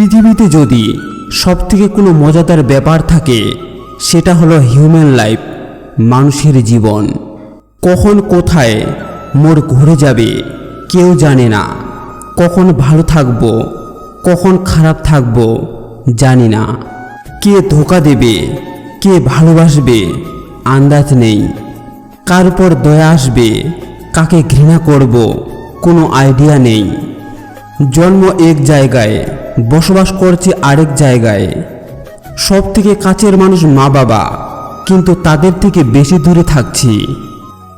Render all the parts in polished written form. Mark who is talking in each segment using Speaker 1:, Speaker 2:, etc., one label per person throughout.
Speaker 1: পৃথিবীতে যদি সবথেকে কোনো মজাদার ব্যাপার থাকে সেটা হলো হিউম্যান লাইফ, মানুষের জীবন। কখন কোথায় মোড় ঘুরে যাবে কেউ জানে না। কখন ভালো থাকব, কখন খারাপ থাকব জানি না। কে ধোঁকা দেবে, কে ভালোবাসবে আন্দাজ নেই। কার উপর দয়া আসবে, কাকে ঘৃণা করব কোনো আইডিয়া নেই। জন্ম এক জায়গায়, বসবাস করছে আরেক জায়গায়। সব থেকে কাছের মানুষ মা বাবা, কিন্তু তাদের থেকে বেশি দূরে থাকছি।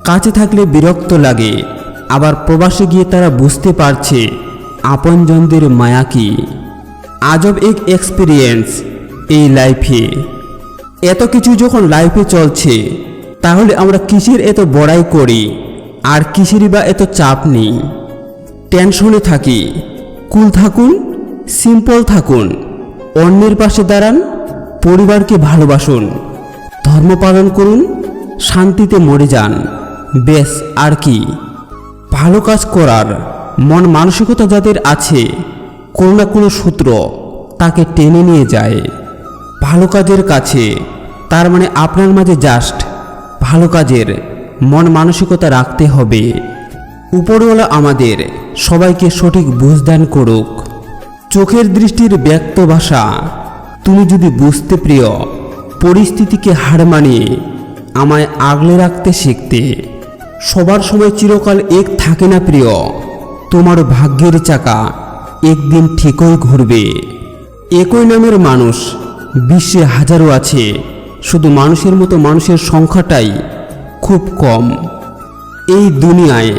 Speaker 1: কাছে থাকলে বিরক্ত লাগে, আবার প্রবাসে গিয়ে তারা বুঝতে পারছে আপনজনদের মায়া কি। আজব এক এক্সপিরিয়েন্স এই লাইফে। এত কিছু যখন লাইফে চলছে, তাহলে আমরা কিসের এত বড়াই করি, আর কিসেরই বা এত চাপ নেই। টেনশনে থাকি, কুল থাকুন, সিম্পল থাকুন, অন্যের পাশে দাঁড়ান, পরিবারকে ভালোবাসুন, ধর্ম পালন করুন, শান্তিতে মরে যান, বেশ আর কি। ভালো কাজ করার মন মানসিকতা যাদের আছে, কোনো না কোনো সূত্র তাকে টেনে নিয়ে যায় ভালো কাজের কাছে। তার মানে আপনার মাঝে জাস্ট ভালো কাজের মন মানসিকতা রাখতে হবে। উপরওয়ালা আমাদের সবাইকে সঠিক বুঝদান করুক। চোখের দৃষ্টির ব্যক্ত ভাষা তুমি যদি বুঝতে প্রিয়, পরিস্থিতিকে হার মানিয়ে আমায় আগলে রাখতে শিখতে। সবার সময় চিরকাল এক থাকে না প্রিয়, তোমার ভাগ্যের চাকা একদিন ঠিকই ঘুরবে। একই নামের মানুষ বিশ্বে হাজারো আছে, শুধু মানুষের মতো মানুষের সংখ্যাটাই খুব কম। এই দুনিয়ায়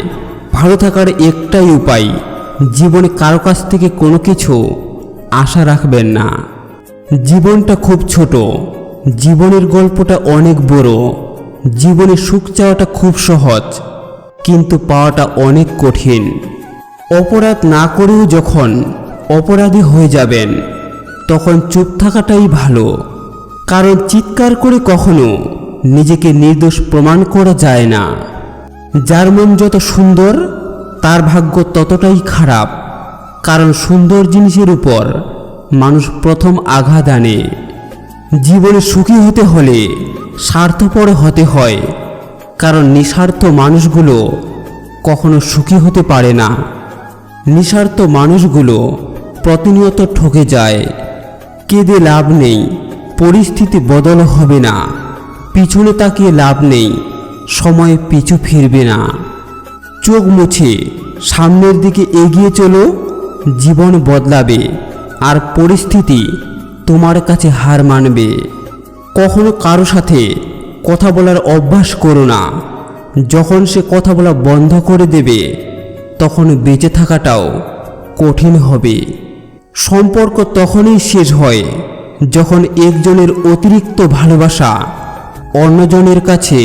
Speaker 1: ভালো থাকার একটাই উপায়, জীবনে কারো কাছ থেকে কোনো কিছু আশা রাখবেন না। জীবনটা খুব ছোট, জীবনের গল্পটা অনেক বড়। জীবনে সুখ চাওয়াটা খুব সহজ, কিন্তু পাওয়াটা অনেক কঠিন। অপরাধ না করেও যখন অপরাধী হয়ে যাবেন, তখন চুপ থাকাটাই ভালো। কারণ চিৎকার করে কখনো নিজেকে নির্দোষ প্রমাণ করা যায় না। যার মন যত সুন্দর, তার ভাগ্য ততটাই খারাপ। কারণ সুন্দর জিনিসের উপর মানুষ প্রথম আঘাত আনে। জীবনে সুখী হতে হলে স্বার্থপর হতে হয়, কারণ নিঃস্বার্থ মানুষগুলো কখনো সুখী হতে পারে না। নিঃস্বার্থ মানুষগুলো প্রতিনিয়ত ঠকে যায়। কেঁদে লাভ নেই, পরিস্থিতি বদল হবে না। পিছনে তাকিয়ে লাভ নেই, সময় পিছু ফিরবে না। চোখ মুছে সামনের দিকে এগিয়ে চলো, জীবন বদলাবে আর পরিস্থিতি তোমার কাছে হার মানবে। কখনো কারো সাথে কথা বলার অভ্যাস করো না। যখন সে কথা বলা বন্ধ করে দেবে, তখন বেঁচে থাকাটাও কঠিন হবে। সম্পর্ক তখনই শেষ হয় যখন একজনের অতিরিক্ত ভালোবাসা অন্যজনের কাছে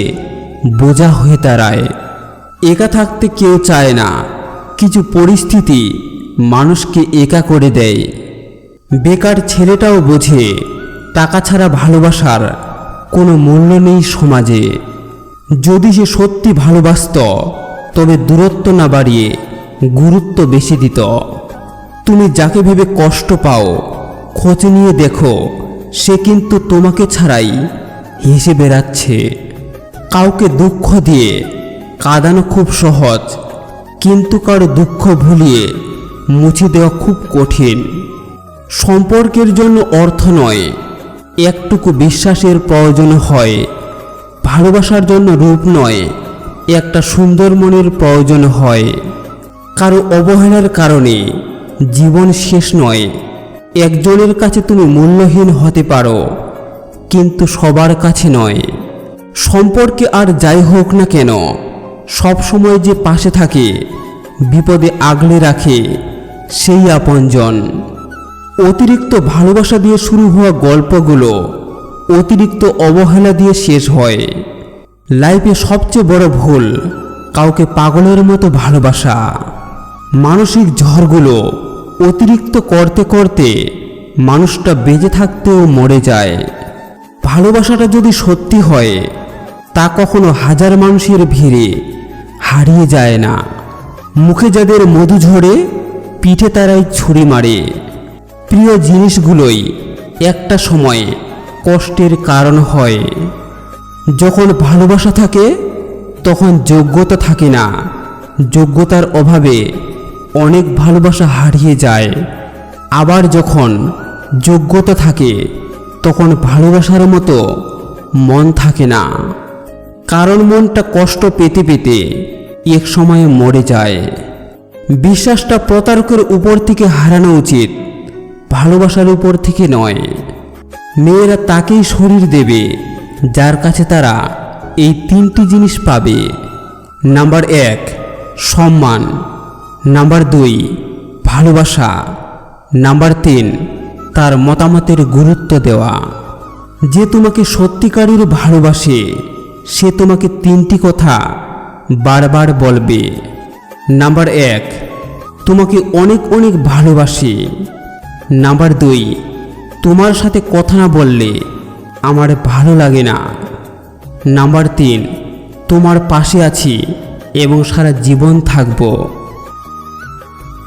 Speaker 1: বোঝা হয়ে দাঁড়ায়। একা থাকতে কেউ চায় না, কিছু পরিস্থিতি মানুষকে একা করে দেয়। বেকার ছেলেটাও বোঝে টাকা ছাড়া ভালোবাসার কোনো মূল্য নেই সমাজে। যদি সে সত্যি ভালোবাসত, তবে দূরত্ব না বাড়িয়ে গুরুত্ব বেশি দিত। তুমি যাকে ভেবে কষ্ট পাও, খোঁজ নিয়ে দেখো, সে কিন্তু তোমাকে ছাড়াই হেসে বেড়াচ্ছে। কাউকে দুঃখ দিয়ে কাঁদানো খুব সহজ, কিন্তু কারো দুঃখ ভুলিয়ে মুছে দেওয়া খুব কঠিন। সম্পর্কের জন্য অর্থ নয়, একটুকু বিশ্বাসের প্রয়োজন হয়। ভালোবাসার জন্য রূপ নয়, একটা সুন্দর মনের প্রয়োজন হয়। কারো অবহেলার কারণে জীবন শেষ নয়। একজনের কাছে তুমি মূল্যহীন হতে পারো, কিন্তু সবার কাছে নয়। সম্পর্কে আর যাই হোক না কেন, সব সময় যে পাশে থাকে, বিপদে আগলে রাখে, সেই আপনজন। অতিরিক্ত ভালোবাসা দিয়ে শুরু হওয়া গল্পগুলো অতিরিক্ত অবহেলা দিয়ে শেষ হয়। লাইফে সবচেয়ে বড় ভুল কাউকে পাগলের মতো ভালোবাসা। মানসিক ঝড়গুলো অতিরিক্ত করতে করতে মানুষটা বেঁচে থাকতেও মরে যায়। ভালোবাসাটা যদি সত্যি হয়, তা কখনো হাজার মানুষের ভিড়ে হারিয়ে যায় না। মুখে যাদের মধু ঝরে, পিঠে তারাই ছুরি মারে। প্রিয় জিনিসগুলোই একটা সময়ে কষ্টের কারণ হয়। যখন ভালোবাসা থাকে তখন যোগ্যতা থাকে না, যোগ্যতার অভাবে অনেক ভালোবাসা হারিয়ে যায়। আবার যখন যোগ্যতা থাকে তখন ভালোবাসার মতো মন থাকে না, কারণ মনটা কষ্ট পেতে পেতে এক সময়ে মরে যায়। বিশ্বাসটা প্রতারকের উপর থেকে হারানো উচিত, ভালোবাসার উপর থেকে নয়। মেয়েরা তাকেই শরীর দেবে যার কাছে তারা এই 3টি জিনিস পাবে। নাম্বার 1 সম্মান, নাম্বার 2 ভালোবাসা, নাম্বার 3 তার মতামতের গুরুত্ব দেওয়া। যে তোমাকে সত্যিকারের ভালোবাসে সে তোমাকে 3টি কথা বারবার বলবে। নাম্বার 1 তোমাকে অনেক অনেক ভালোবাসি। নাম্বার 2 তোমার সাথে কথা না বললে আমার ভালো লাগে না। নাম্বার 3 তোমার পাশে আছি এবং সারা জীবন থাকবো।